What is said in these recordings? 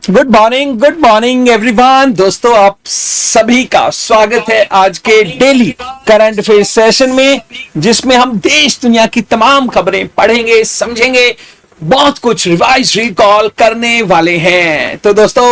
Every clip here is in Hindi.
Good morning everyone. दोस्तों, आप सभी का स्वागत है आज के डेली करंट अफेयर सेशन में, जिसमें हम देश दुनिया की तमाम खबरें पढ़ेंगे, समझेंगे, बहुत कुछ रिवाइज रिकॉल करने वाले हैं। तो दोस्तों,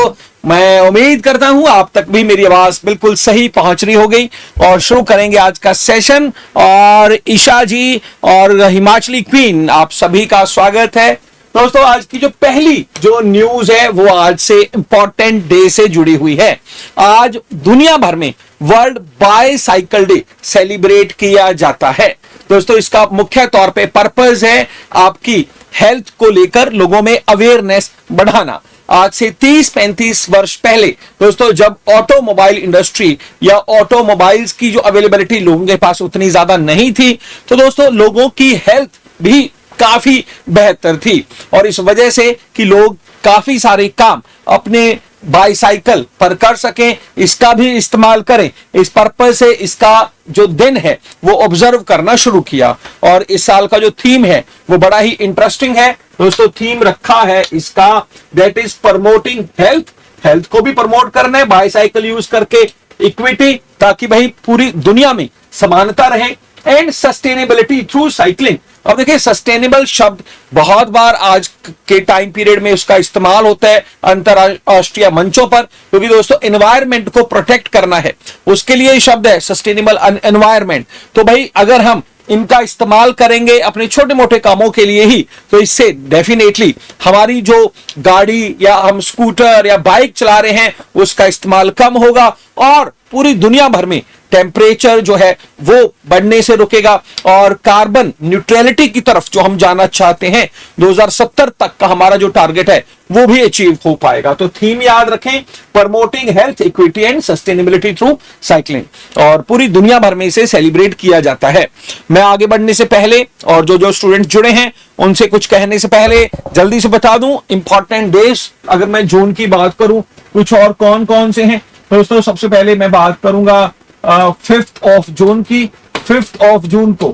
मैं उम्मीद करता हूं आप तक भी मेरी आवाज बिल्कुल सही पहुंच रही हो गई और शुरू करेंगे आज का सेशन। और ईशा जी और हिमाचली क्वीन, आप सभी का स्वागत है। दोस्तों, आज की जो पहली जो न्यूज है वो आज से इंपॉर्टेंट डे से जुड़ी हुई है। आज दुनिया भर में वर्ल्ड बाईसाइकिल डे सेलिब्रेट किया जाता है। दोस्तों, इसका मुख्य तौर पे पर्पस है आपकी हेल्थ को लेकर लोगों में अवेयरनेस बढ़ाना। आज से 30-35 वर्ष पहले दोस्तों, जब ऑटोमोबाइल इंडस्ट्री या ऑटोमोबाइल्स की जो अवेलेबिलिटी लोगों के पास उतनी ज्यादा नहीं थी, तो दोस्तों लोगों की हेल्थ भी काफी बेहतर थी। और इस वजह से कि लोग काफी सारे काम अपने बाईसाइकिल पर कर सकें, इसका भी इस्तेमाल करें, इस पर्पस से इसका जो दिन है वो ऑब्जर्व करना शुरू किया। और इस साल का जो थीम है वो बड़ा ही इंटरेस्टिंग है दोस्तों। थीम रखा है इसका, दैट इज प्रमोटिंग हेल्थ को भी प्रमोट करना है बाईसाइकिल यूज करके, इक्विटी, ताकि भाई पूरी दुनिया में समानता रहे, एंड सस्टेनेबिलिटी थ्रू साइकिलिंग। अब देखिए, सस्टेनेबल शब्द बहुत बार आज के टाइम पीरियड में उसका इस्तेमाल होता है अंतरराष्ट्रीय मंचों पर, क्योंकि दोस्तों एनवायरमेंट को प्रोटेक्ट करना है, उसके लिए शब्द है सस्टेनेबल एनवायरमेंट। तो भाई अगर हम इनका इस्तेमाल करेंगे अपने छोटे मोटे कामों के लिए ही, तो इससे डेफिनेटली हमारी जो गाड़ी या हम स्कूटर या बाइक चला रहे हैं उसका इस्तेमाल कम होगा और पूरी दुनिया भर में टेम्परेचर जो है वो बढ़ने से रुकेगा और कार्बन न्यूट्रलिटी की तरफ जो हम जाना चाहते हैं 2070 तक का हमारा जो टारगेट है वो भी अचीव हो पाएगा। तो थीम याद रखें, promoting health, equity and sustainability through cycling, और पूरी दुनिया भर में इसे सेलिब्रेट किया जाता है। मैं आगे बढ़ने से पहले और जो स्टूडेंट जुड़े हैं उनसे कुछ कहने से पहले जल्दी से बता दूं इंपॉर्टेंट डेज। अगर मैं जून की बात करूं कुछ और कौन कौन से हैं दोस्तों, सबसे पहले मैं बात करूंगा 5th ऑफ जून की। 5th ऑफ जून को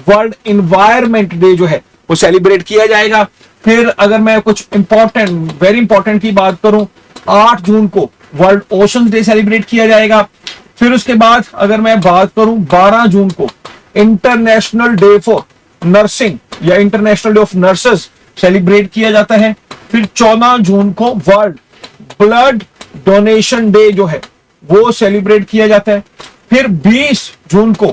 वर्ल्ड इन्वायरमेंट डे जो है वो सेलिब्रेट किया जाएगा। फिर अगर मैं कुछ इंपॉर्टेंट, वेरी इंपॉर्टेंट की बात करूं, 8 जून को वर्ल्ड ओशन डे सेलिब्रेट किया जाएगा। फिर उसके बाद अगर मैं बात करूं 12 जून को इंटरनेशनल डे फॉर नर्सिंग या international day of nurses celebrate किया जाता है। फिर 14 जून को वर्ल्ड ब्लड डोनेशन डे जो है वो सेलिब्रेट किया जाता है। फिर 20 जून को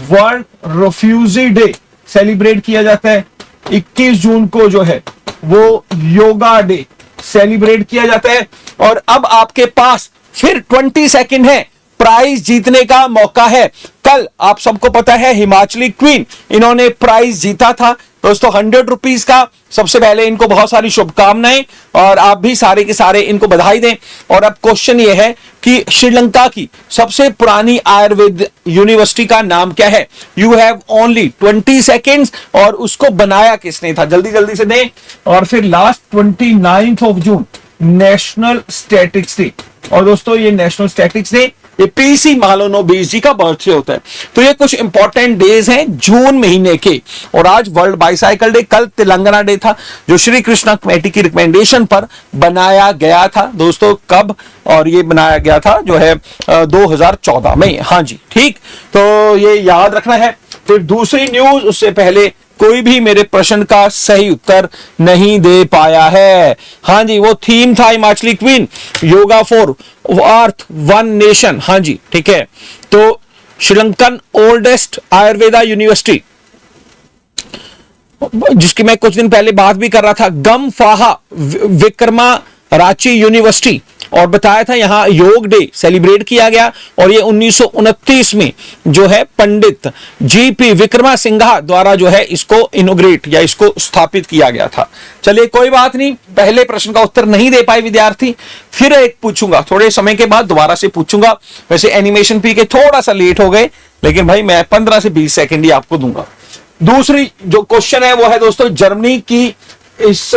वर्ल्ड रेफ्यूजी डे सेलिब्रेट किया जाता है। 21 जून को जो है वो योगा डे सेलिब्रेट किया जाता है। और अब आपके पास फिर 20 सेकंड है, प्राइज जीतने का मौका है। कल आप सबको पता है हिमाचली क्वीन, इन्होंने प्राइज जीता था दोस्तों 100 रुपीज का। सबसे पहले इनको बहुत सारी शुभकामनाएं और आप भी सारे के सारे इनको बधाई दें। और अब क्वेश्चन ये है कि श्रीलंका की सबसे पुरानी आयुर्वेद यूनिवर्सिटी का नाम क्या है? You have only 20 seconds. और उसको बनाया किसने था? जल्दी जल्दी से दें। और फिर last 29 of June national statics day. और दोस्तों ये नेशनल स्टैटिक्स डे ये पीसी महालनोबिस जी का बर्थडे होता है। तो ये कुछ इंपॉर्टेंट डेज हैं जून महीने के। और आज वर्ल्ड बाईसाइकिल डे, कल तेलंगाना डे था जो श्री कृष्णा कमेटी की रिकमेंडेशन पर बनाया गया था दोस्तों। कब? और ये बनाया गया था जो है 2014 में। हाँ जी, ठीक, तो ये याद रखना है। फिर दूसरी न्यूज, उससे पहले कोई भी मेरे प्रश्न का सही उत्तर नहीं दे पाया है। हाँ जी, वो थीम था Himachali queen, yoga for earth one nation. हाँ जी, ठीक है। तो श्रीलंकन ओल्डेस्ट आयुर्वेदा यूनिवर्सिटी, जिसकी मैं कुछ दिन पहले बात भी कर रहा था, गमफाहा विक्रमा रांची यूनिवर्सिटी, और बताया था यहां योग डे सेलिब्रेट किया गया। और ये 1929 में जो है पंडित जीपी विक्रमा सिंघा द्वारा जो है इसको इनोग्रेट या इसको स्थापित किया गया था। चलिए कोई बात नहीं, पहले प्रश्न का उत्तर नहीं दे पाए विद्यार्थी, फिर एक पूछूंगा थोड़े समय के बाद, दोबारा से पूछूंगा। वैसे एनिमेशन पी के थोड़ा सा लेट हो गए, लेकिन भाई मैं 15 से 20 सेकेंड ही आपको दूंगा। दूसरी जो क्वेश्चन है वो है दोस्तों, जर्मनी की इस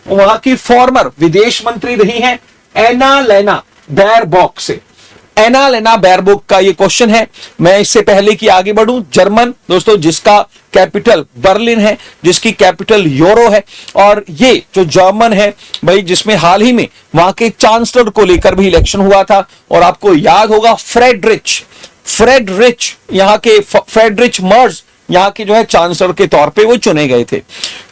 वहां की फॉर्मर विदेश मंत्री रही हैं एना लेना बैरबॉक से। एना लेना बैरबुक का ये क्वेश्चन है। मैं इससे पहले कि आगे बढ़ूं, जर्मन दोस्तों जिसका कैपिटल बर्लिन है, जिसकी कैपिटल यूरो है, और ये जो जर्मन है भाई, जिसमें हाल ही में वहां के चांसलर को लेकर भी इलेक्शन हुआ था, और आपको याद होगा फ्रेडरिच यहाँ के फ्रेडरिच मर्ज यहाँ के जो है चांसलर के तौर पे वो चुने गए थे।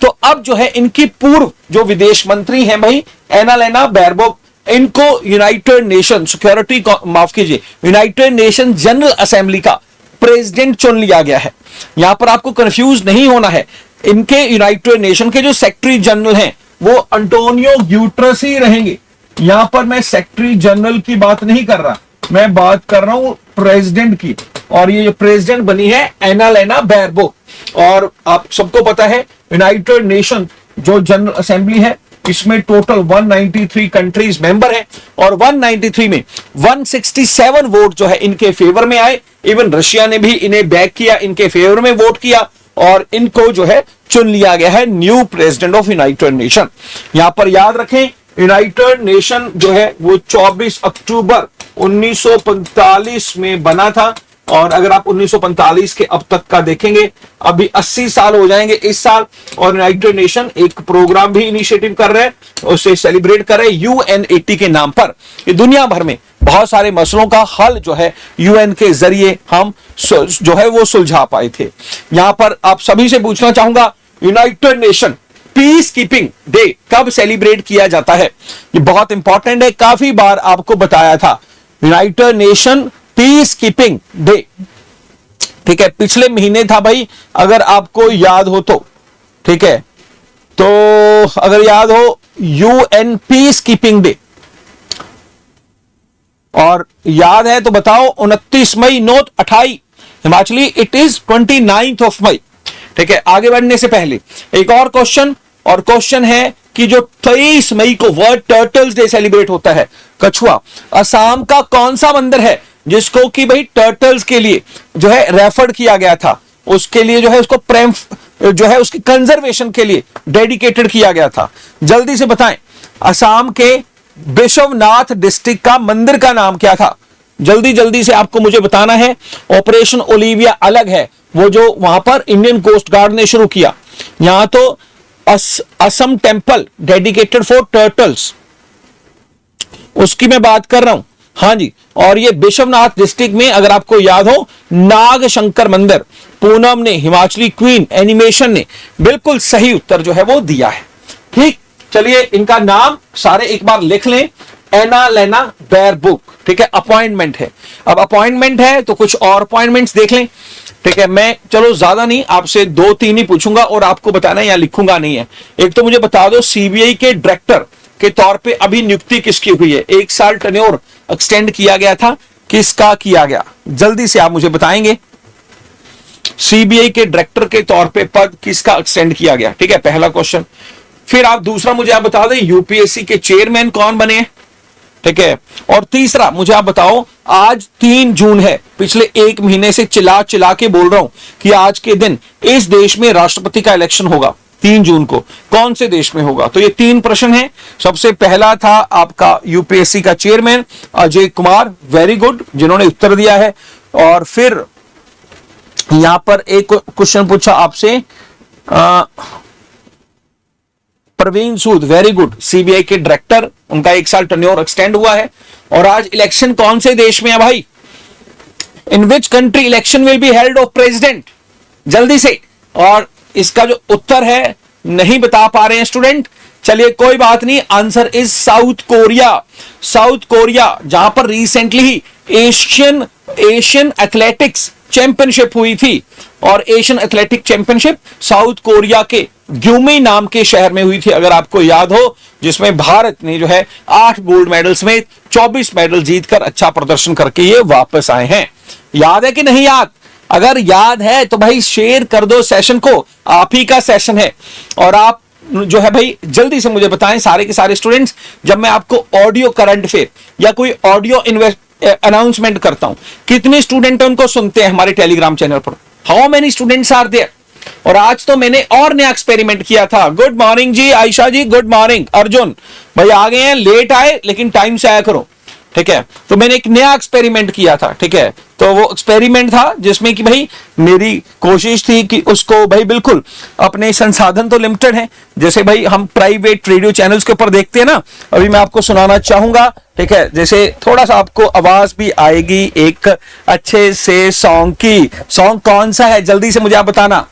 तो अब जो है इनकी पूर्व जो विदेश मंत्री हैं भाई एनालेना बैरबुक, इनको यूनाइटेड नेशन सिक्योरिटी, माफ कीजिए, यूनाइटेड नेशन जनरल असेंबली का प्रेसिडेंट चुन लिया गया है। यहां पर आपको कंफ्यूज नहीं होना है, इनके यूनाइटेड नेशन के जो सेक्रेटरी जनरल हैं वो अंटोनियो ग्यूटरस ही रहेंगे। यहां पर मैं सेक्रेटरी जनरल की बात नहीं कर रहा, मैं बात कर रहा हूं प्रेसिडेंट की, और ये जो प्रेसिडेंट बनी है एनालेना बैरबुक। और आप सबको पता है यूनाइटेड नेशन जो जनरल असेंबली है इसमें टोटल 193 कंट्रीज मेंबर हैं, और 193 में 167 वोट जो है इनके फेवर में आए। इवन रशिया ने भी इन्हें बैक किया, इनके फेवर में वोट किया, और इनको जो है चुन लिया गया है new president of United nation. यहां पर याद रखें यूनाइटेड नेशन जो है वो 24 अक्टूबर 1945 में बना था, और अगर आप 1945 के अब तक का देखेंगे, अभी 80 साल हो जाएंगे इस साल, और यूनाइटेड नेशन एक प्रोग्राम भी इनिशिएटिव कर रहे हैं, उसे सेलिब्रेट कर रहे हैं UN80 के नाम पर। ये दुनिया भर में बहुत सारे मसलों का हल जो है UN के जरिए हम जो है वो सुलझा पाए थे। यहां पर आप सभी से पूछना चाहूंगा, United nation peace keeping day कब सेलिब्रेट किया जाता है? ये बहुत इंपॉर्टेंट है, काफी बार आपको बताया था। United nation peace keeping day, ठीक है, पिछले महीने था भाई, अगर आपको याद हो तो, ठीक है, तो अगर याद हो UN पीस कीपिंग डे, और याद है तो बताओ 29 मई note 28 Himachali, it is 29th of May. ठीक है, आगे बढ़ने से पहले एक और क्वेश्चन, और क्वेश्चन है कि जो 23 मई को वर्ल्ड टर्टल्स डे सेलिब्रेट होता है, कछुआ, असम का कौन सा मंदिर है जिसको कि भाई टर्टल्स के लिए जो है रेफर्ड किया गया था, उसके लिए जो है उसको प्रेम जो है उसकी कंजर्वेशन के लिए डेडिकेटेड किया गया था? जल्दी से बताएं, असम के बिश्वनाथ डिस्ट्रिक्ट का मंदिर का नाम क्या था? जल्दी जल्दी से आपको मुझे बताना है। ऑपरेशन ओलिविया अलग है, वो जो वहां पर इंडियन कोस्ट गार्ड ने शुरू किया। यहां तो Assam temple dedicated for turtles, उसकी मैं बात कर रहा हूं। हाँ जी, और ये बिश्वनाथ डिस्ट्रिक्ट में अगर आपको याद हो नाग शंकर मंदिर, पूनम ने, हिमाचली क्वीन एनिमेशन ने बिल्कुल सही उत्तर जो है वो दिया है। ठीक, चलिए इनका नाम सारे एक बार लिख लें, एनालेना बैरबुक। ठीक है, अपॉइंटमेंट है, अब अपॉइंटमेंट है तो कुछ और अपॉइंटमेंट्स देख लें। ठीक है, मैं चलो ज्यादा नहीं, आपसे 2-3 ही पूछूंगा और आपको बताना है, या लिखूंगा नहीं है। एक तो मुझे बता दो सीबीआई के डायरेक्टर के तौर पे अभी नियुक्ति किसकी हुई है? 1 साल टेन्योर एक्सटेंड किया गया था, किसका किया गया? जल्दी से आप मुझे बताएंगे, सीबीआई के डायरेक्टर के तौर पे पद किसका एक्सटेंड किया गया? ठीक है, पहला क्वेश्चन। फिर आप दूसरा मुझे आप बता दें यूपीएससी के चेयरमैन कौन बने? ठीक है, और तीसरा मुझे आप बताओ, आज 3 जून है, पिछले 1 महीने से चिल्ला चिल्ला के बोल रहा हूं कि आज के दिन इस देश में राष्ट्रपति का इलेक्शन होगा 3 जून को, कौन से देश में होगा? तो ये 3 प्रश्न हैं। सबसे पहला था आपका यूपीएससी का chairman Ajay Kumar, very good, जिन्होंने उत्तर दिया है। और फिर यहां पर एक क्वेश्चन पूछा आपसे, प्रवीण सूद, वेरी गुड, सीबीआई के डायरेक्टर, उनका 1 साल टेन्योर एक्सटेंड हुआ है। और आज इलेक्शन कौन से देश में है भाई? In which country election will be held of president? जल्दी से, और इसका जो उत्तर है नहीं बता पा रहे हैं स्टूडेंट, चलिए कोई बात नहीं, answer is south Korea. South Korea, जहां पर रिसेंटली ही एशियन एथलेटिक्स चैंपियनशिप हुई थी, और Asian athletic championship south Korea के ग्यूमी नाम के शहर में हुई थी, अगर आपको याद हो, जिसमें भारत ने जो है 8 गोल्ड मेडल समेत 24 मेडल जीतकर अच्छा प्रदर्शन करके ये वापस आए हैं। याद है कि नहीं याद? अगर याद है तो भाई शेयर कर दो सेशन को, आप ही का सेशन है। और आप जो है भाई जल्दी से मुझे बताएं सारे के सारे स्टूडेंट्स, जब मैं आपको ऑडियो करंट अफेयर या कोई ऑडियो अनाउंसमेंट करता हूं, कितने स्टूडेंट उनको सुनते हैं हमारे टेलीग्राम चैनल पर? How many students are there? और आज तो मैंने और नया एक्सपेरिमेंट किया था। Good morning ji, Aisha ji good morning, Arjun भाई आ गए हैं, लेट आए लेकिन टाइम से आया करो। ठीक है। तो मैंने एक नया एक्सपेरिमेंट किया था, ठीक है। तो वो एक्सपेरिमेंट था जिसमें कि भाई मेरी कोशिश थी कि उसको भाई बिल्कुल, अपने संसाधन तो लिमिटेड हैं, जैसे भाई हम प्राइवेट रेडियो चैनल्स के ऊपर देखते हैं ना, अभी मैं आपको सुनाना चाहूंगा, ठीक है। जैसे थोड़ा सा आपको आवाज भी आएगी एक अच्छे से सॉन्ग की। सॉन्ग कौन सा है जल्दी से मुझे आप बताना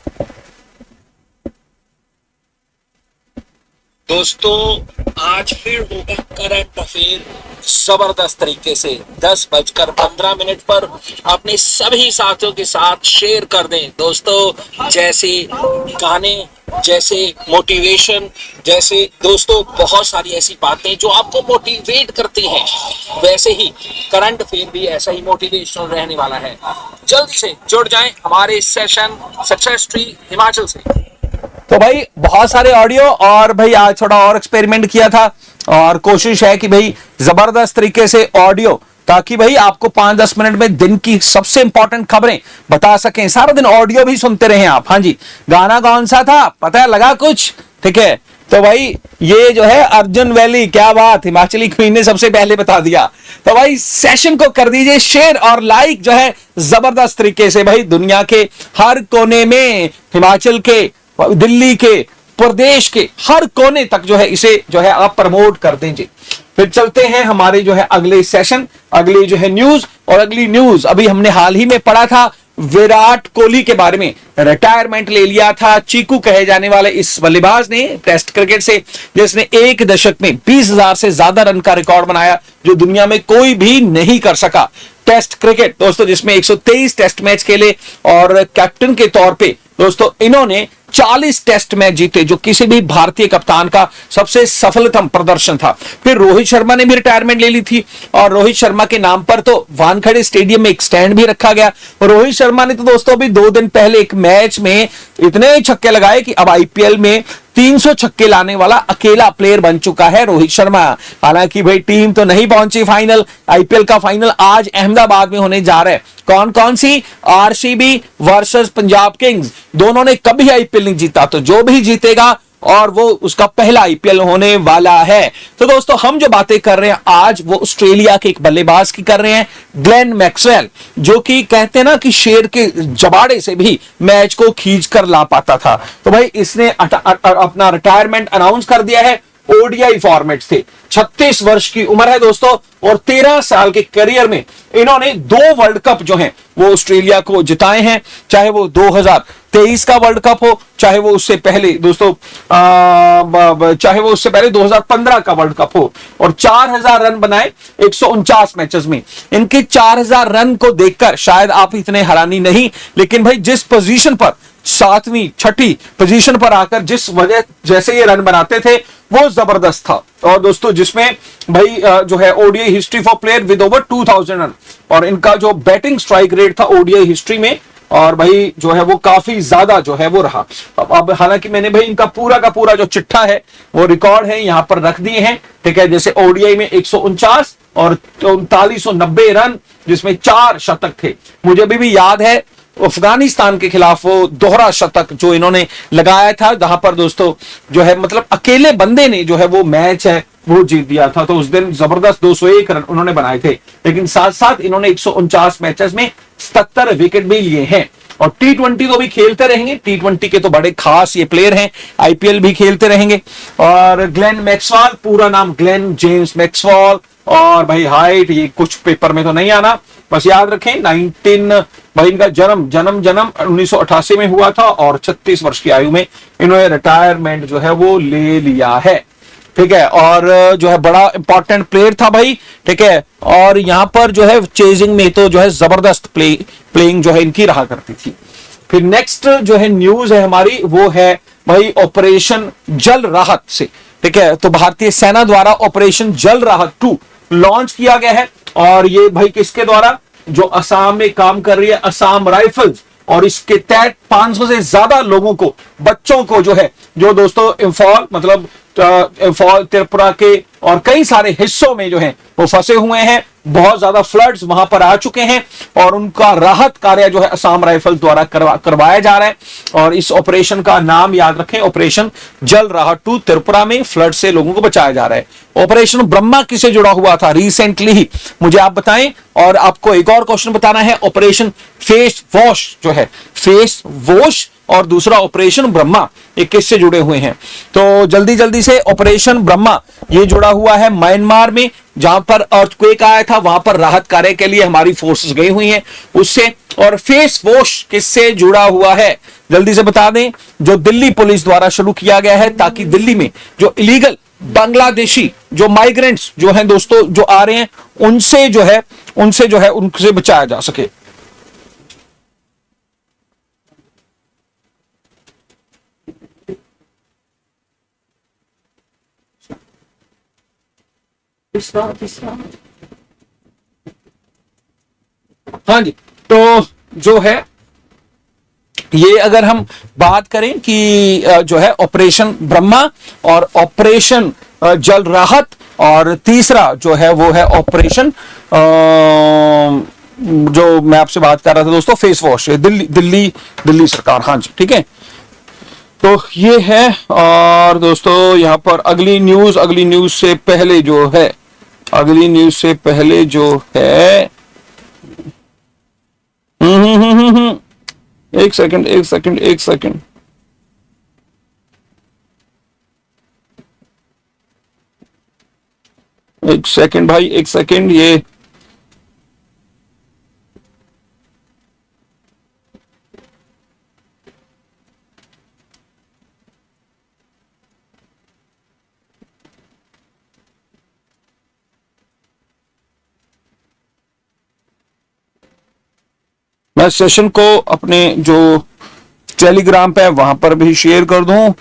दोस्तों। आज फिर होगा करंट अफेयर जबरदस्त तरीके से 10:15 पर अपने सभी साथियों के साथ शेयर कर दें दोस्तों। जैसे गाने, जैसे मोटिवेशन, जैसे दोस्तों बहुत सारी ऐसी बातें जो आपको मोटिवेट करती हैं, वैसे ही करंट अफेयर भी ऐसा ही मोटिवेशनल रहने वाला है। जल्दी से जुड़ जाएं हमारे सेशन सक्सेस ट्री हिमाचल से। तो भाई बहुत सारे ऑडियो, और भाई आज थोड़ा और एक्सपेरिमेंट किया था, और कोशिश है कि भाई जबरदस्त तरीके से ऑडियो, ताकि भाई आपको 5-10 मिनट में दिन की सबसे इंपॉर्टेंट खबरें बता सकें। सारा दिन ऑडियो भी सुनते रहे आप। हाँ जी, गाना कौन सा था पता है लगा कुछ, ठीक है। तो भाई ये जो है अर्जुन वैली, क्या बात, हिमाचली क्वीन ने सबसे पहले बता दिया। तो भाई सेशन को कर दीजिए शेयर और लाइक जो है जबरदस्त तरीके से, भाई दुनिया के हर कोने में, हिमाचल के, दिल्ली के, प्रदेश के हर कोने तक जो है इसे जो है आप प्रमोट कर दीजिए। फिर चलते हैं हमारे जो है अगले सेशन, अगली जो है न्यूज। और अगली न्यूज अभी हमने हाल ही में पढ़ा था विराट कोहली के बारे में। रिटायरमेंट ले लिया था चीकू कहे जाने वाले इस बल्लेबाज ने टेस्ट क्रिकेट से, जिसने एक दशक में 20,000 से ज्यादा रन का रिकॉर्ड बनाया, जो दुनिया में कोई भी नहीं कर सका। टेस्ट क्रिकेट दोस्तों जिसमें 123 टेस्ट मैच खेले, और कैप्टन के तौर पे दोस्तों इन्होंने 40 टेस्ट मैच जीते, जो किसी भी भारतीय कप्तान का सबसे सफलतम प्रदर्शन था। फिर रोहित शर्मा ने भी रिटायरमेंट ले ली थी, और रोहित शर्मा के नाम पर तो वानखेड़े स्टेडियम में एक स्टैंड भी रखा गया। रोहित शर्मा ने तो दोस्तों अभी 2 दिन पहले एक मैच में इतने छक्के लगाए कि अब आईपीएल में 300 छक्के लाने वाला अकेला प्लेयर बन चुका है रोहित शर्मा। हालांकि भाई टीम तो नहीं पहुंची फाइनल, आईपीएल का फाइनल आज अहमदाबाद में होने जा रहा है। कौन कौन सी, आरसीबी वर्सेस पंजाब किंग्स, दोनों ने कभी आईपीएल नहीं जीता, तो जो भी जीतेगा और वो उसका पहला आईपीएल होने वाला है। तो दोस्तों हम जो बातें कर रहे हैं आज वो ऑस्ट्रेलिया के एक बल्लेबाज की कर रहे हैं, ग्लेन मैक्सवेल, जो कि कहते हैं ना कि शेर के जबाड़े से भी मैच को खींच कर ला पाता था। तो भाई इसने अपना रिटायरमेंट अनाउंस कर दिया है ओडीआई फॉर्मेट से। 36 वर्ष की उम्र है दोस्तों, और 13 साल के करियर में इन्होंने 2 वर्ल्ड कप जो हैं वो ऑस्ट्रेलिया को जिताए हैं, चाहे वो 2023 का वर्ल्ड कप हो, चाहे वो उससे पहले दोस्तों चाहे वो उससे पहले 2015 का वर्ल्ड कप हो। और 4000 रन बनाए 149 मैचेस में। इनके 4000 रन को देखकर शायद आप इतने हैरानी नहीं, लेकिन भाई जिस पोजीशन पर 7वीं 6ठी पोजीशन पर आकर जिस वजह जैसे ये रन बनाते थे वो जबरदस्त था। और दोस्तों जिसमें भाई जो है ODI history for player with over 2000 run, और इनका जो बैटिंग स्ट्राइक रेट था ओडीआई हिस्ट्री में, और भाई जो है वो काफी ज्यादा जो है वो रहा। अब हालांकि मैंने भाई इनका पूरा का पूरा जो चिट्ठा है वो रिकॉर्ड है यहां पर रख दिए हैं, ठीक है। जैसे ओडीआई में 149 और 3990 रन, जिसमें 4 शतक थे। मुझे अभी भी याद है अफगानिस्तान के खिलाफ वो दोहरा शतक जो इन्होंने लगाया था, जहां पर दोस्तों जो है मतलब अकेले बंदे ने जो है वो मैच है वो जीत दिया था। तो उस दिन जबरदस्त 201 रन उन्होंने बनाए थे, लेकिन साथ साथ इन्होंने 149 मैचेस में 77 विकेट भी लिए हैं। और टी20 तो भी खेलते रहेंगे, टी20 के तो बड़े खास ये प्लेयर हैं, आईपीएल भी खेलते रहेंगे। और ग्लेन मैक्सवेल, पूरा नाम ग्लेन जेम्स मैक्सवेल, और भाई हाइट ये कुछ पेपर में तो नहीं आना, बस याद रखें 19 भाई इनका जन्म 1988 में हुआ था, और 36 वर्ष की आयु में इन्होंने रिटायरमेंट जो है वो ले लिया है, ठीक है। और जो है बड़ा इंपॉर्टेंट प्लेयर था भाई, ठीक है। और यहां पर जो है चेजिंग में तो जो है जबरदस्त प्लेइंग जो है इनकी रहा करती थी। फिर नेक्स्ट जो है न्यूज है हमारी वो है भाई ऑपरेशन जल राहत से, ठीक है। तो भारतीय सेना द्वारा ऑपरेशन जल राहत 2 लॉन्च किया गया है, और ये भाई किसके द्वारा, जो असम में काम कर रही है असम राइफल्स, और इसके तहत 500 से ज्यादा लोगों को, बच्चों को जो है, जो दोस्तों इंफॉल मतलब त्रिपुरा के और कई सारे हिस्सों में जो है वो फंसे हुए हैं। बहुत ज्यादा फ्लड्स वहां पर आ चुके हैं और उनका राहत कार्य जो है असम राइफल्स द्वारा करवाया जा रहा है। और इस ऑपरेशन का नाम याद रखें, ऑपरेशन जल राहत 2। त्रिपुरा में फ्लड से लोगों को बचाया जा रहा है। ऑपरेशन ब्रह्मा किससे जुड़ा हुआ था रिसेंटली ही, मुझे आप बताएं। और आपको एक और क्वेश्चन बताना है, ऑपरेशन फेस वॉश जो है, फेस वॉश और दूसरा ऑपरेशन ब्रह्मा, ये किससे जुड़े हुए हैं। तो जल्दी जल्दी से, ऑपरेशन ब्रह्मा ये जुड़ा हुआ है म्यांमार में, जहां पर अर्थक्वेक आया था, वहां पर राहत कार्य के लिए हमारी फोर्सेस गई हुई हैं उससे। और फेस वॉश किससे जुड़ा हुआ है, जल्दी से बता दें, जो दिल्ली पुलिस द्वारा शुरू किया गया है, ताकि दिल्ली में जो इलीगल बांग्लादेशी जो माइग्रेंट्स जो हैं दोस्तों, जो आ रहे हैं, उनसे जो है उनसे बचाया जा सके। हाँ जी, तो जो है ये अगर हम बात करें कि जो है ऑपरेशन ब्रह्मा और ऑपरेशन जल राहत, और तीसरा जो है वो है ऑपरेशन जो मैं आपसे बात कर रहा था दोस्तों, फेस वॉश, दिल्ली सरकार। हाँ जी, ठीक है, तो ये है। और दोस्तों यहाँ पर अगली न्यूज से पहले जो है, एक सेकंड भाई, एक सेकंड। ये मैं सेशन को अपने जो टेलीग्राम पे है वहां पर भी शेयर कर दूं।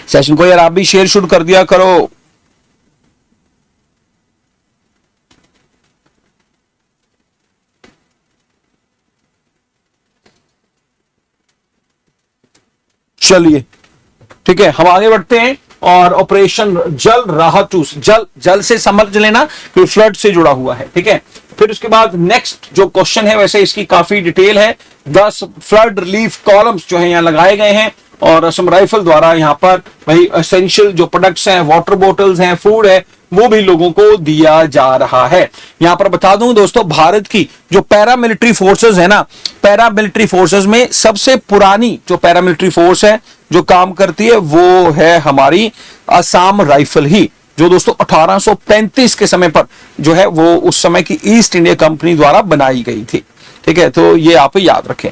सेशन को यार आप भी शेयर शुरू कर दिया करो। चलिए ठीक है, हम आगे बढ़ते हैं। और ऑपरेशन जल राहत 2, जल से समझ लेना कि फ्लड से जुड़ा हुआ है, ठीक है। फिर उसके बाद नेक्स्ट जो क्वेश्चन है, वैसे इसकी काफी डिटेल है, 10 फ्लड रिलीफ कॉलम्स जो है यहाँ लगाए गए हैं और असम राइफल द्वारा यहाँ पर भाई एसेंशियल जो प्रोडक्ट्स हैं, वाटर बॉटल्स हैं, फूड है, वो भी लोगों को दिया जा रहा है। यहां पर बता दूं दोस्तों, भारत की जो पैरामिलिट्री फोर्सेस है ना, पैरामिलिट्री फोर्सेस में सबसे पुरानी जो पैरामिलिट्री फोर्स है जो काम करती है वो है हमारी असम राइफल ही, जो दोस्तों 1835 के समय पर जो है वो उस समय की ईस्ट इंडिया कंपनी द्वारा बनाई गई थी, ठीक है। तो ये आप याद रखें।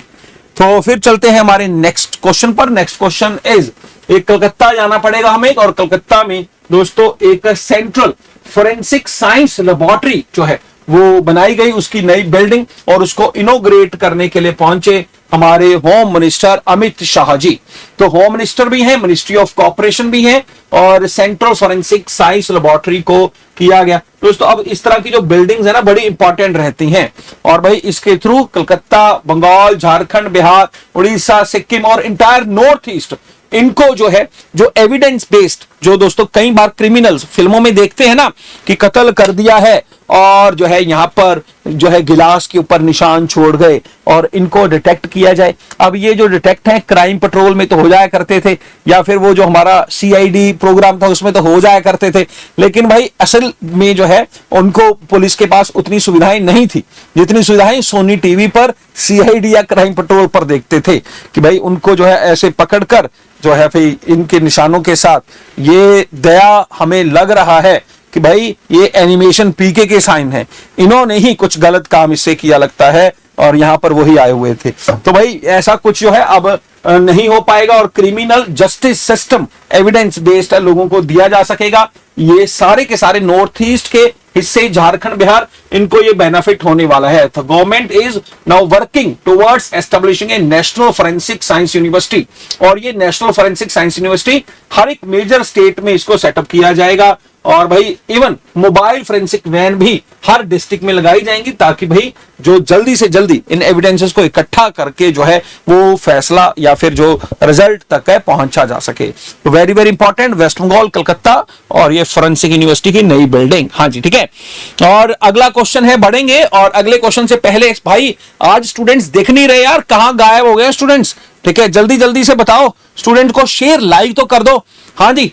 तो फिर चलते हैं हमारे नेक्स्ट क्वेश्चन पर। नेक्स्ट क्वेश्चन इज, एक कलकत्ता जाना पड़ेगा हमें, और कलकत्ता में दोस्तों एक सेंट्रल फोरेंसिक साइंस लेबोरेटरी जो है वो बनाई गई, उसकी नई बिल्डिंग, और उसको इनोग्रेट करने के लिए पहुंचे हमारे होम मिनिस्टर अमित शाह जी। तो होम मिनिस्टर भी हैं, मिनिस्ट्री ऑफ कॉर्पोरेशन भी है, और सेंट्रल फोरेंसिक साइंस लेबोरेटरी को किया गया। दोस्तों अब इस तरह की जो बिल्डिंग्स है ना, बड़ी इंपॉर्टेंट रहती हैं, और भाई इसके थ्रू कलकत्ता, बंगाल, झारखंड, बिहार, उड़ीसा, सिक्किम और इंटायर नॉर्थ ईस्ट, इनको जो है जो एविडेंस बेस्ड, जो दोस्तों कई बार क्रिमिनल्स फिल्मों में देखते हैं ना कि कत्ल कर दिया है और जो है यहाँ पर जो है गिलास के ऊपर निशान छोड़ गए, और इनको डिटेक्ट किया जाए। अब ये जो डिटेक्ट है क्राइम पेट्रोल में तो हो जाया करते थे, या फिर वो जो हमारा सीआईडी प्रोग्राम था उसमें तो हो जाया करते थे, लेकिन भाई असल में जो है उनको पुलिस के पास उतनी सुविधाएं नहीं थी जितनी सुविधाएं सोनी टीवी पर सीआईडी या क्राइम पेट्रोल पर देखते थे, कि भाई उनको जो है ऐसे पकड़कर जो है फिर इनके निशानों के साथ, ये दया हमें लग रहा है कि भाई ये एनिमेशन पीके के साइन है, इन्होंने ही कुछ गलत काम इससे किया लगता है, और यहां पर वही आए हुए थे। तो भाई ऐसा कुछ जो है अब नहीं हो पाएगा, और criminal justice system evidence based लोगों को दिया जा सकेगा। ये सारे के सारे नॉर्थ ईस्ट के हिस्से, झारखंड, बिहार, इनको ये बेनिफिट होने वाला है। तो government is now working towards establishing A national forensic science university, और ये नेशनल फोरेंसिक साइंस यूनिवर्सिटी हर एक मेजर स्टेट में इसको सेटअप किया जाएगा, और भाई इवन मोबाइल फोरेंसिक वैन भी हर डिस्ट्रिक्ट में लगाई जाएंगी, ताकि भाई जो जल्दी से जल्दी इन एविडेंसेस को इकट्ठा करके जो है वो फैसला या फिर जो रिजल्ट तक है पहुंचा जा सके। तो very very important, West Bengal Calcutta और ये फोरेंसिक यूनिवर्सिटी की नई बिल्डिंग। हाँ जी ठीक है। और अगला क्वेश्चन है, बढ़ेंगे और अगले क्वेश्चन से पहले भाई आज स्टूडेंट्स देख नहीं रहे यार, कहां गायब हो गए स्टूडेंट्स? ठीक है, जल्दी जल्दी से बताओ, स्टूडेंट को शेयर लाइक तो कर दो। हाँ जी,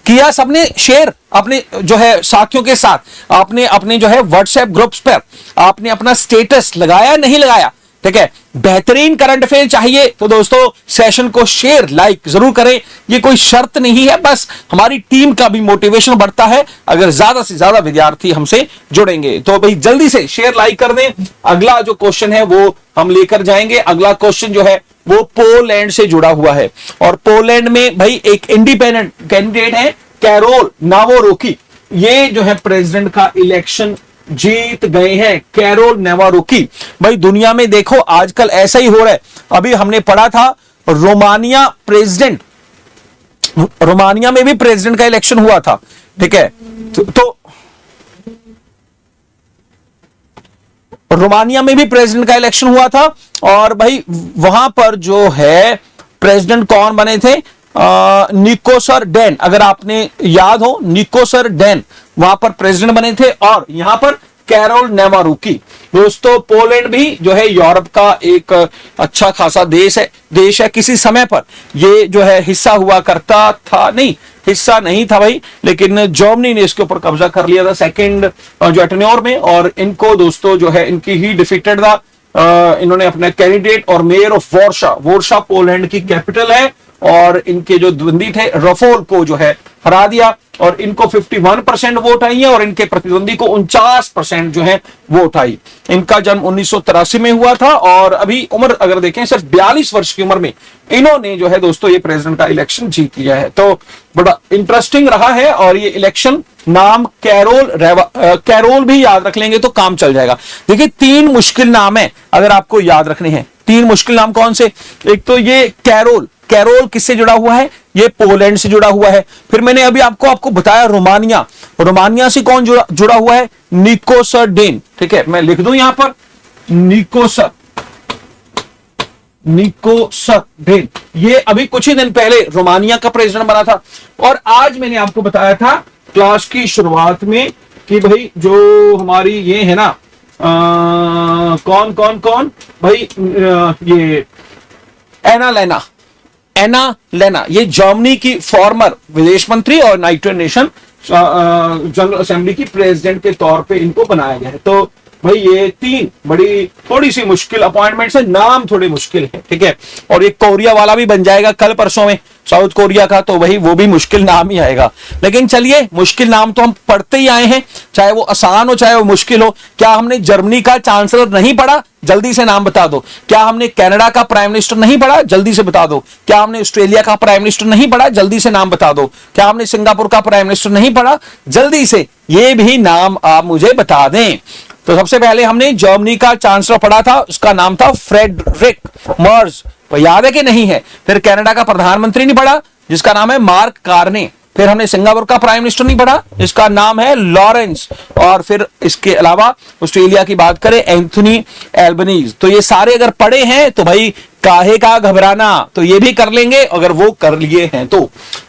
किया सबने शेयर अपने जो है साथियों के साथ, आपने अपने जो है व्हाट्सएप ग्रुप्स पर आपने अपना स्टेटस लगाया नहीं लगाया? ठीक है, बेहतरीन करंट अफेयर चाहिए तो दोस्तों सेशन को शेयर लाइक जरूर करें, ये कोई शर्त नहीं है, बस हमारी टीम का भी मोटिवेशन बढ़ता है अगर ज्यादा से ज्यादा विद्यार्थी हमसे जुड़ेंगे। तो भाई जल्दी से शेयर लाइक कर दें। अगला जो क्वेश्चन है वो हम लेकर जाएंगे। अगला क्वेश्चन जो है वो पोलैंड से जुड़ा हुआ है, और पोलैंड में भाई एक इंडिपेंडेंट कैंडिडेट है कैरोल नावोरोकी, ये जो है प्रेसिडेंट का इलेक्शन जीत गए हैं। कैरोल नावोरोकी, भाई दुनिया में देखो आजकल ऐसा ही हो रहा है। अभी हमने पढ़ा था रोमानिया में भी प्रेसिडेंट का इलेक्शन हुआ था। ठीक है, तो रोमानिया में भी प्रेसिडेंट का इलेक्शन हुआ था, और भाई वहां पर जो है प्रेसिडेंट कौन बने थे? निकोसर डैन, अगर आपने याद हो, निकोसर डैन वहां पर प्रेसिडेंट बने थे, और यहां पर कैरोल नावोरोकी। दोस्तों पोलैंड भी जो है यूरोप का एक अच्छा खासा देश है। किसी समय पर ये जो है हिस्सा हुआ करता था, नहीं हिस्सा नहीं था भाई, लेकिन जर्मनी ने इसके ऊपर कब्जा कर लिया था सेकंड जो टेन्योर में, और इनको दोस्तों जो है इनकी ही डिफीटेड था। इन्होंने अपना कैंडिडेट और मेयर ऑफ वॉर्शा पोलैंड की कैपिटल है, और इनके जो द्वंद्वी थे रफोल को जो है हरा दिया, और इनको 51% वोट आई है, और इनके प्रतिद्वंदी को 49% जो है वोट आई। इनका जन्म 1983 में हुआ था, और अभी उम्र अगर देखें सिर्फ 42 वर्ष की उम्र में इन्होंने जो है दोस्तों ये प्रेसिडेंट का इलेक्शन जीत लिया है। तो बड़ा इंटरेस्टिंग रहा है, और ये इलेक्शन नाम कैरोल भी याद रख लेंगे तो काम चल जाएगा। देखिए 3 मुश्किल नाम है अगर आपको याद रखने हैं। 3 मुश्किल नाम कौन से? एक तो ये कैरोल किससे जुड़ा हुआ है? ये पोलैंड से जुड़ा हुआ है। फिर मैंने अभी आपको बताया रोमानिया से कौन जुड़ा हुआ है? निकोसर डेन। ठीक है, मैं लिख दूं यहां पर निकोसर डेन, ये अभी कुछ ही दिन पहले रोमानिया का प्रेसिडेंट बना था। और आज मैंने आपको बताया था क्लास की शुरुआत में कि भाई जो हमारी ये है ना कौन भाई ये एना लेना, ये जर्मनी की फॉर्मर विदेश मंत्री और यूनाइटेड नेशन जनरल असेंबली की प्रेसिडेंट के तौर पे इनको बनाया गया है। तो भाई ये 3 बड़ी थोड़ी सी मुश्किल अपॉइंटमेंट्स है, नाम थोड़े मुश्किल है। ठीक है, और एक कोरिया वाला भी बन जाएगा कल परसों में, साउथ कोरिया का, तो वही वो भी मुश्किल नाम ही आएगा। लेकिन चलिए मुश्किल नाम तो हम पढ़ते ही आए हैं, चाहे वो आसान हो चाहे वो मुश्किल हो। क्या हमने जर्मनी का चांसलर नहीं पढ़ा? जल्दी से नाम बता दो। क्या हमने कनाडा का प्राइम मिनिस्टर नहीं पढ़ा? जल्दी से बता दो। क्या हमने ऑस्ट्रेलिया का प्राइम मिनिस्टर नहीं पढ़ा? जल्दी से नाम बता दो। क्या हमने सिंगापुर का प्राइम मिनिस्टर नहीं पढ़ा? जल्दी से ये भी नाम आप मुझे बता दें। तो सबसे पहले हमने जर्मनी का चांसलर पढ़ा था, उसका नाम था फ्रेडरिक मर्ज, तो याद है कि नहीं है? फिर कनाडा का प्रधानमंत्री नहीं पढ़ा, जिसका नाम है मार्क कार्ने। फिर हमने सिंगापुर का प्राइम मिनिस्टर नहीं पढ़ा, जिसका नाम है लॉरेंस। और फिर इसके अलावा ऑस्ट्रेलिया की बात करें एंथनी एल्बनीज। तो ये सारे अगर पढ़े हैं तो भाई काहे का घबराना, तो ये भी कर लेंगे अगर वो कर लिए हैं तो।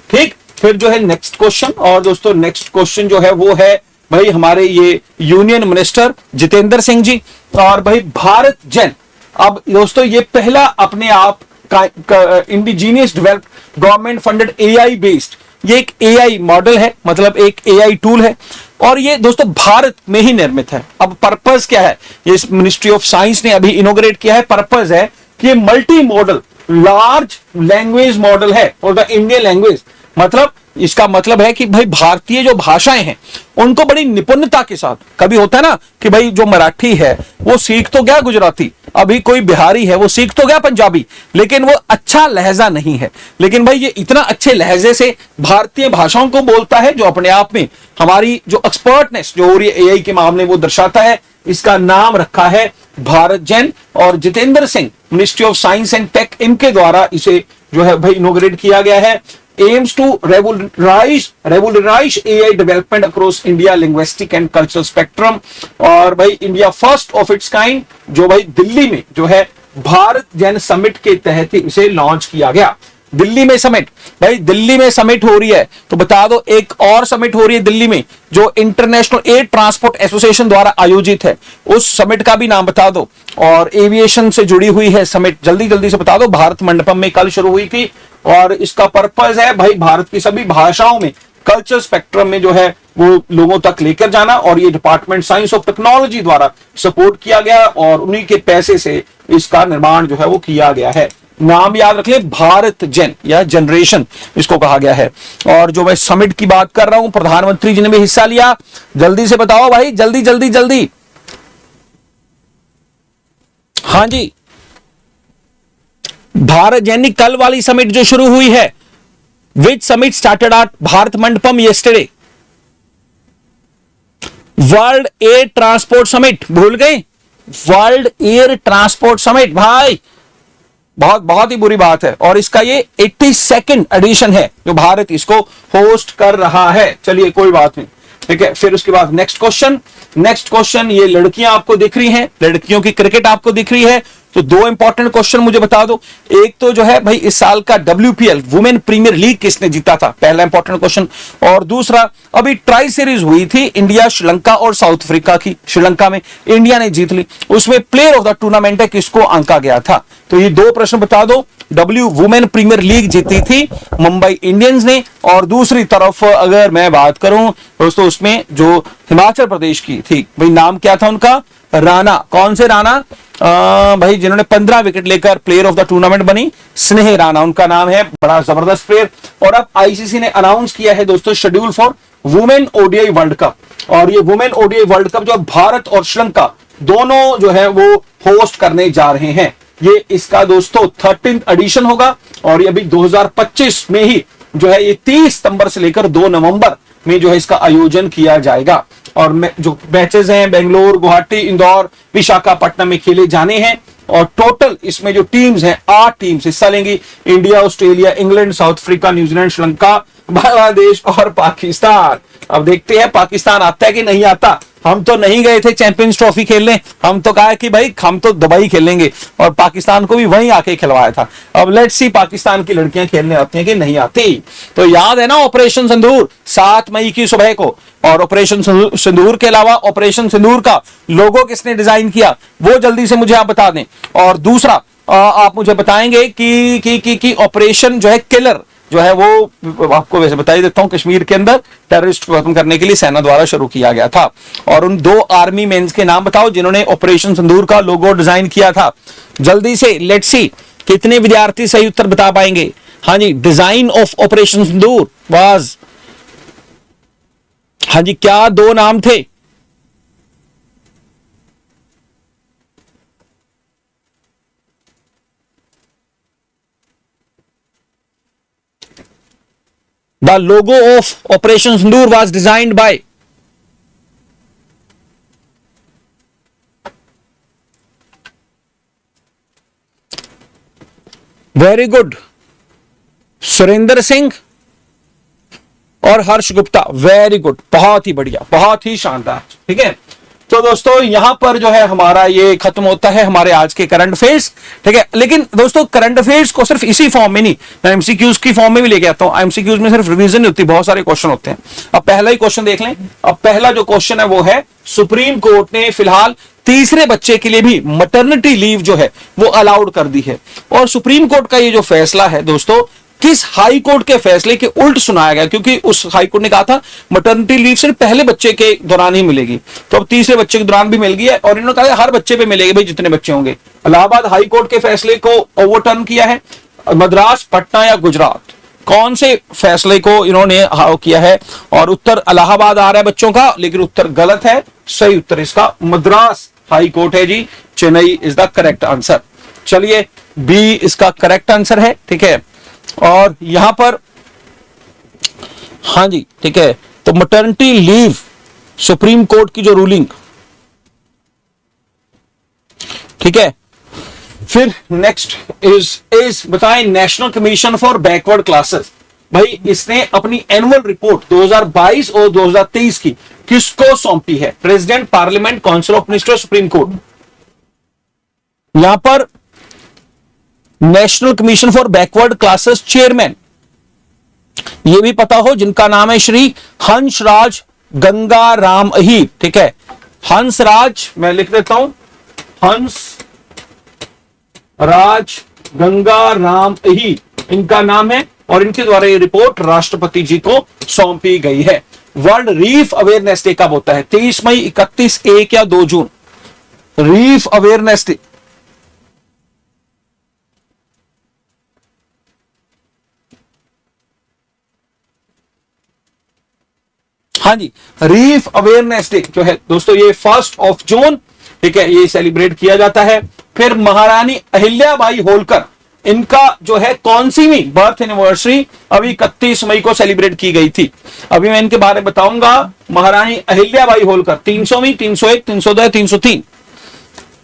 ठीक, फिर जो है नेक्स्ट क्वेश्चन, और दोस्तों नेक्स्ट क्वेश्चन जो है वो है भाई हमारे ये यूनियन मिनिस्टर जितेंद्र सिंह जी, और भाई भारत जेन। अब दोस्तों ये पहला अपने आप का indigenous develop government funded AI based, ये एक एआई मॉडल है, मतलब एक एआई टूल है, और ये दोस्तों भारत में ही निर्मित है। अब पर्पस क्या है? ये मिनिस्ट्री ऑफ साइंस ने अभी इनोग्रेट किया है। पर्पस है कि ये multi modal large language model है फॉर द इंडियन लैंग्वेज। मतलब इसका मतलब है कि भाई भारतीय जो भाषाएं हैं उनको बड़ी निपुणता के साथ, कभी होता है ना कि भाई जो मराठी है वो सीख तो गया गुजराती, अभी कोई बिहारी है वो सीख तो गया पंजाबी, लेकिन वो अच्छा लहजा नहीं है। लेकिन भाई ये इतना अच्छे लहजे से भारतीय भाषाओं को बोलता है, जो अपने आप में हमारी जो एक्सपर्टनेस जो हो रही है एआई के मामले वो दर्शाता है। इसका नाम रखा है भारत जेन, और Jitendra Singh ministry of science and tech इनके द्वारा इसे जो है भाई इनोग्रेट किया गया है। aims to revolutionize AI development across India linguistic and cultural spectrum। और भाई India first of its kind जो भाई दिल्ली में जो है भारत जैन समिट के तहत इसे लॉन्च किया गया। दिल्ली में समिट, भाई दिल्ली में समिट हो रही है तो बता दो एक और समिट हो रही है दिल्ली में जो इंटरनेशनल एयर ट्रांसपोर्ट एसोसिएशन द्वारा आयोजित है, उस समिट का भी नाम बता दो। और एविएशन से जुड़ी हुई है समिट, जल्दी जल्दी से बता दो। भारत मंडपम में कल शुरू हुई थी और इसका पर्पज है भाई भारत की सभी भाषाओं में कल्चर स्पेक्ट्रम में जो है वो लोगों तक लेकर जाना। और ये डिपार्टमेंट साइंस ऑफ टेक्नोलॉजी द्वारा सपोर्ट किया गया और उन्हीं के पैसे से इसका निर्माण जो है वो किया गया है। नाम याद रख ले, भारत जन या जनरेशन इसको कहा गया है। और जो मैं समिट की बात कर रहा हूं, प्रधानमंत्री जी ने भी हिस्सा लिया। जल्दी से बताओ भाई, जल्दी जल्दी जल्दी। हाँ जी, भारत जैन कल वाली समिट जो शुरू हुई है, which summit started at Bharat Mandapam yesterday? World air transport summit, भूल गए? वर्ल्ड एयर ट्रांसपोर्ट समिट भाई बहुत बहुत ही बुरी बात है। और इसका ये 82nd एडिशन है जो भारत इसको होस्ट कर रहा है। चलिए कोई बात नहीं, ठीक है। फिर उसके बाद नेक्स्ट क्वेश्चन, ये लड़कियां आपको दिख रही हैं, लड़कियों की क्रिकेट आपको दिख रही है, तो दो इंपॉर्टेंट क्वेश्चन मुझे बता दो। एक तो जो है भाई इस साल का WPL वुमेन प्रीमियर लीग किसने जीता था, पहला इंपॉर्टेंट क्वेश्चन। और दूसरा, अभी ट्राई सीरीज हुई थी इंडिया श्रीलंका और साउथ अफ्रीका की, श्रीलंका में इंडिया ने जीत ली, उसमें प्लेयर ऑफ द टूर्नामेंट है किसको आंका गया था। तो ये दो प्रश्न बता दो। वुमेन प्रीमियर लीग जीती थी मुंबई इंडियंस ने, और दूसरी तरफ अगर मैं बात करूं दोस्तों उसमें जो हिमाचल प्रदेश की थी भाई, नाम क्या था उनका? राणा। कौन से राणा? भाई जिन्होंने 15 विकेट लेकर प्लेयर ऑफ द टूर्नामेंट बनी, स्नेह राणा उनका नाम है, बड़ा जबरदस्त प्लेयर। और अब आईसीसी ने अनाउंस किया है दोस्तों schedule for women ODI world cup. और ये वुमेन ओडीआई वर्ल्ड कप जो भारत और श्रीलंका दोनों जो है वो होस्ट करने जा रहे हैं। ये इसका दोस्तों 13th एडिशन होगा और ये अभी 2025 में ही जो है ये 30 सितंबर से लेकर 2 नवंबर में जो है इसका आयोजन किया जाएगा। और जो मैचेस हैं बेंगलोर, गुवाहाटी, इंदौर, विशाखापट्टनम में खेले जाने हैं। और टोटल इसमें जो टीम्स हैं 8 टीम्स हिस्सा लेंगी, India, Australia, England, south Africa, New Zealand, Sri Lanka, Bangladesh और पाकिस्तान। अब देखते हैं पाकिस्तान आता है कि नहीं आता। हम तो नहीं गए थे चैंपियंस ट्रॉफी खेलने, हम तो कहा कि भाई हम तो दुबई खेलेंगे, और पाकिस्तान को भी वहीं आके खिलवाया था। अब लेट्स सी पाकिस्तान की लड़कियां खेलने आती हैं कि नहीं आती। तो याद है ना ऑपरेशन सिंदूर 7 मई की सुबह को। और ऑपरेशन सिंदूर के अलावा ऑपरेशन सिंदूर का लोगो किसने डिजाइन किया वो जल्दी से मुझे आप बता दें। और दूसरा आप मुझे बताएंगे कि ऑपरेशन जो है किलर जो है वो आपको वैसे बता ही देता हूं, कश्मीर के अंदर टेररिस्ट को खत्म करने के लिए सेना द्वारा शुरू किया गया था। और उन 2 आर्मी मेंस के नाम बताओ जिन्होंने ऑपरेशन सिंदूर का लोगो डिजाइन किया था। जल्दी से लेट्स सी कितने विद्यार्थी सही उत्तर बता पाएंगे। हाँ जी, design of operation Sindoor was, हाँ जी क्या 2 नाम थे? The logo of Operation Sindoor was designed by very good Surendra Singh और हर्ष गुप्ता। वेरी गुड, बहुत ही बढ़िया, बहुत ही शानदार। ठीक है, तो दोस्तों यहां पर जो है हमारा ये खत्म होता है हमारे आज के करंट अफेयर्स। ठीक है, लेकिन दोस्तों करंट अफेयर्स को सिर्फ इसी फॉर्म में नहीं, मैं एमसीक्यूज की फॉर्म में भी लेके आता हूं। एमसीक्यूज में सिर्फ रिवीजन नहीं होती, बहुत सारे क्वेश्चन होते हैं। अब पहला ही क्वेश्चन देख लें। अब पहला जो क्वेश्चन है वो है, सुप्रीम कोर्ट ने फिलहाल तीसरे बच्चे के लिए भी मैटरनिटी लीव जो है वो अलाउड कर दी है। और सुप्रीम कोर्ट का ये जो फैसला है दोस्तों किस हाई कोर्ट के फैसले के उल्ट सुनाया गया, क्योंकि उस हाई कोर्ट ने कहा था मैटरनिटी लीव सिर्फ पहले बच्चे के दौरान ही मिलेगी, तो अब तीसरे बच्चे के दौरान भी मिल गई है। और इन्होंने कहा हर बच्चे पे मिलेगी भाई जितने बच्चे होंगे। इलाहाबाद हाई कोर्ट के फैसले को ओवरटर्न किया है। मद्रास, पटना या गुजरात, कौन से फैसले को इन्होंने किया है? और उत्तर इलाहाबाद आ रहा है बच्चों का, लेकिन उत्तर गलत है। सही उत्तर इसका मद्रास हाई कोर्ट है जी। Chennai is the correct answer. चलिए बी इसका करेक्ट आंसर है। ठीक है, और यहां पर हाँ जी ठीक है, तो मैटरनिटी लीव सुप्रीम कोर्ट की जो रूलिंग, ठीक है। फिर नेक्स्ट इज बताएं national commission for backward classes. भाई इसने अपनी एनुअल रिपोर्ट 2022 और 2023 की किसको सौंपी है? President, parliament, council of minister, supreme court. यहां पर national commission for backward classes chairman, ये भी पता हो, जिनका नाम है श्री हंसराज गंगाराम अहीर। ठीक है, हंसराज, मैं लिख देता हूं, हंस राज गंगाराम अहीर इनका नाम है, और इनके द्वारा ये रिपोर्ट राष्ट्रपति जी को सौंपी गई है। वर्ल्ड रीफ अवेयरनेस डे कब होता है? 23 मई, 31, 1 या 2 जून? रीफ अवेयरनेस डे हाँ जी, रीफ अवेयरनेस डे जो है दोस्तों ये 1 जून, ठीक है, ये सेलिब्रेट किया जाता है। फिर महारानी अहिल्याबाई होलकर, इनका जो है कौन सी बर्थ एनिवर्सरी अभी 31 मई को सेलिब्रेट की गई थी? अभी मैं इनके बारे में बताऊंगा। महारानी अहिल्याबाई होलकर 300वीं, 301, 302, 303।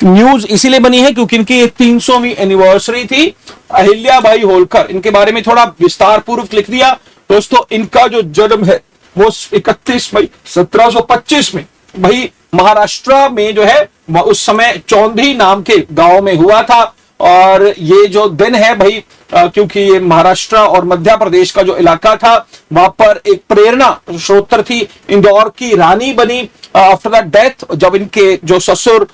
न्यूज इसीलिए बनी है क्योंकि इनकी 300वीं एनिवर्सरी थी। अहिल्याबाई होलकर, इनके बारे में थोड़ा विस्तार पूर्वक लिख दिया। दोस्तों इनका जो जन्म है वो 31 मई 1725 में भाई महाराष्ट्र में जो है उस समय चौंधी नाम के गांव में हुआ था। और ये जो दिन है भाई क्योंकि ये महाराष्ट्र और मध्य प्रदेश का जो इलाका था वहां पर एक प्रेरणा स्रोत थी। इंदौर की रानी बनी आफ्टर द डेथ, जब इनके जो ससुर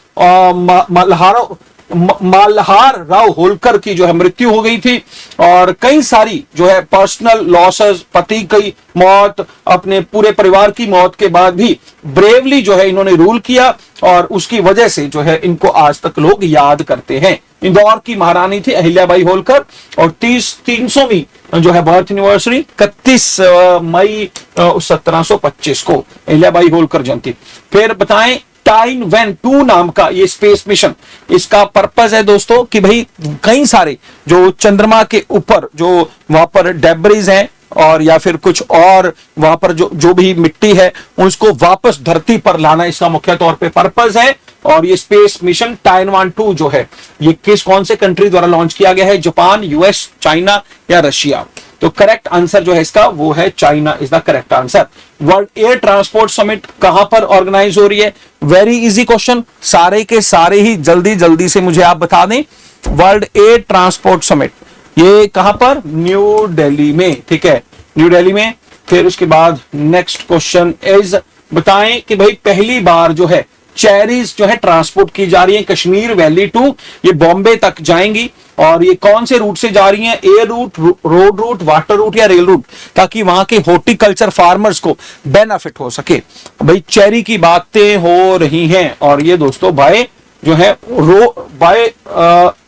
मल्हार राव होलकर की जो है मृत्यु हो गई थी। और कई सारी जो है पर्सनल लॉसेस, पति की मौत, अपने पूरे परिवार की मौत के बाद भी ब्रेवली जो है इन्होंने रूल किया, और उसकी वजह से जो है इनको आज तक लोग याद करते हैं। इंदौर की महारानी थी अहिल्याबाई होलकर, और 300वीं जो है बर्थ एनिवर्सरी 31 मई 1725 को अहिल्याबाई होलकर जयंती। फिर बताएं, टाइनवेन-2 नाम का ये स्पेस मिशन, इसका पर्पस है दोस्तों कि भाई कई सारे जो चंद्रमा के ऊपर जो वहां पर डेब्रिज हैं और या फिर कुछ और वहां पर जो भी मिट्टी है उसको वापस धरती पर लाना इसका मुख्य तौर पे पर्पस है। और ये स्पेस मिशन टाइनवेन-2 जो है ये कौन से कंट्री द्वारा लॉन्च किया गया है? जापान, यूएस, चाइना या रशिया? तो करेक्ट आंसर जो है इसका वो है China is the correct answer. World air transport summit कहां पर ऑर्गेनाइज हो रही है? वेरी इजी क्वेश्चन, सारे के सारे ही जल्दी जल्दी से मुझे आप बता दें। वर्ल्ड एयर ट्रांसपोर्ट समिट ये कहां पर? न्यू दिल्ली में। ठीक है, न्यू दिल्ली में। फिर उसके बाद नेक्स्ट क्वेश्चन इज, बताएं कि भाई पहली बार जो है चेरीज जो है ट्रांसपोर्ट की जा रही है कश्मीर वैली टू, ये बॉम्बे तक जाएंगी। और ये कौन से रूट से जा रही हैं? Air route, road route, water route या रेल रूट, ताकि वहां के हॉर्टिकल्चर फार्मर्स को बेनिफिट हो सके। भाई चेरी की बातें हो रही हैं, और ये दोस्तों बाय जो है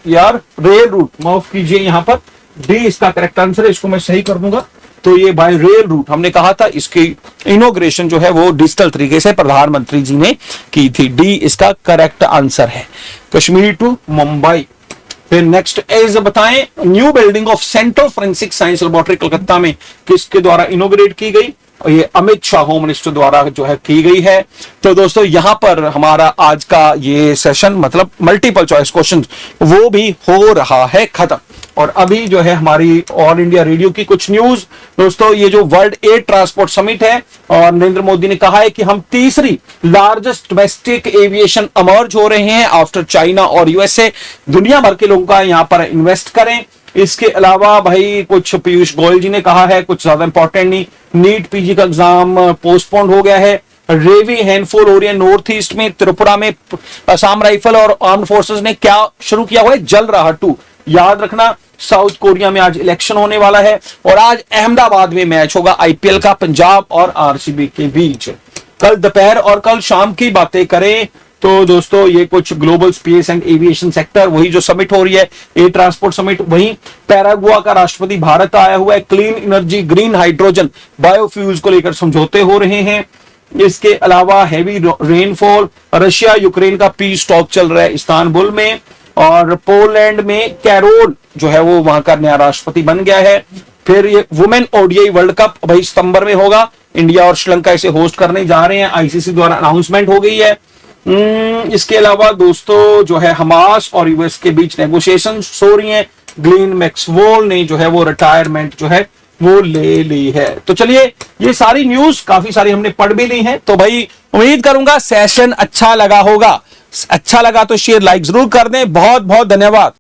यार रेल रूट, माफ कीजिए यहां पर डी इसका करेक्ट आंसर है, इसको मैं सही कर दूंगा। तो ये बाय रेल रूट हमने कहा था, इसकी इनॉग्रेशन जो है वो डिजिटल तरीके से प्रधानमंत्री जी ने की थी। डी इसका करेक्ट आंसर है, कश्मीर टू मुंबई। फिर नेक्स्ट इज, बताएं new building of central forensic science laboratory Calcutta में किसके द्वारा इनोग्रेट की गई? ये अमित शाह होम मिनिस्टर द्वारा जो है की गई है। तो दोस्तों यहां पर हमारा आज का ये सेशन मतलब मल्टीपल चॉइस क्वेश्चन वो भी हो रहा है खत्म। और अभी जो है हमारी ऑल इंडिया रेडियो की कुछ न्यूज। दोस्तों ये जो वर्ल्ड एयर ट्रांसपोर्ट समिट है, और नरेंद्र मोदी ने कहा है कि हम तीसरी लार्जेस्ट डोमेस्टिक एविएशन अमर्ज हो रहे हैं आफ्टर चाइना और यूएसए। दुनिया भर के लोगों का यहां पर इन्वेस्ट करें। इसके अलावा भाई कुछ पीयूष गोयल जी ने कहा है, कुछ ज्यादा इंपॉर्टेंट नहीं। नीट पीजी का एग्जाम पोस्टपोन हो गया है। रेवी हैंडफुल हो रही है नॉर्थ ईस्ट में, त्रिपुरा में असम राइफल और आर्म फोर्सेस ने क्या शुरू किया हुआ है? जल रहा 2। याद रखना साउथ कोरिया में आज इलेक्शन होने वाला है, और आज अहमदाबाद में मैच होगा आईपीएल का पंजाब और आरसीबी के बीच। कल दोपहर और कल शाम की बातें करें तो दोस्तों ये कुछ global space and aviation sector, वही जो समिट हो रही है एयर ट्रांसपोर्ट समिट, वही पैरागुआ का राष्ट्रपति भारत आया हुआ है। Clean energy, green hydrogen, biofuels को लेकर समझौते हो रहे हैं। इसके अलावा हैवी रेनफॉल, रशिया यूक्रेन का पीस टॉक चल रहा है इस्तांबुल में। और पोलैंड में कैरोल जो है वो वहां का नया राष्ट्रपति बन गया है। फिर ये वुमेन ओडीआई वर्ल्ड कप भाई सितंबर में होगा, इंडिया और श्रीलंका इसे होस्ट करने जा रहे हैं, आईसीसी द्वारा अनाउंसमेंट हो गई है। इसके अलावा दोस्तों जो है हमास और यूएस के बीच नेगोशिएशन हो रही हैं। ग्लेन मैक्सवेल ने जो है वो रिटायरमेंट जो है वो ले ली है। तो चलिए, ये सारी न्यूज काफी सारी हमने पढ़ भी ली है। तो भाई उम्मीद करूंगा सेशन अच्छा लगा होगा। अच्छा लगा तो शेयर लाइक जरूर कर दें। बहुत बहुत धन्यवाद।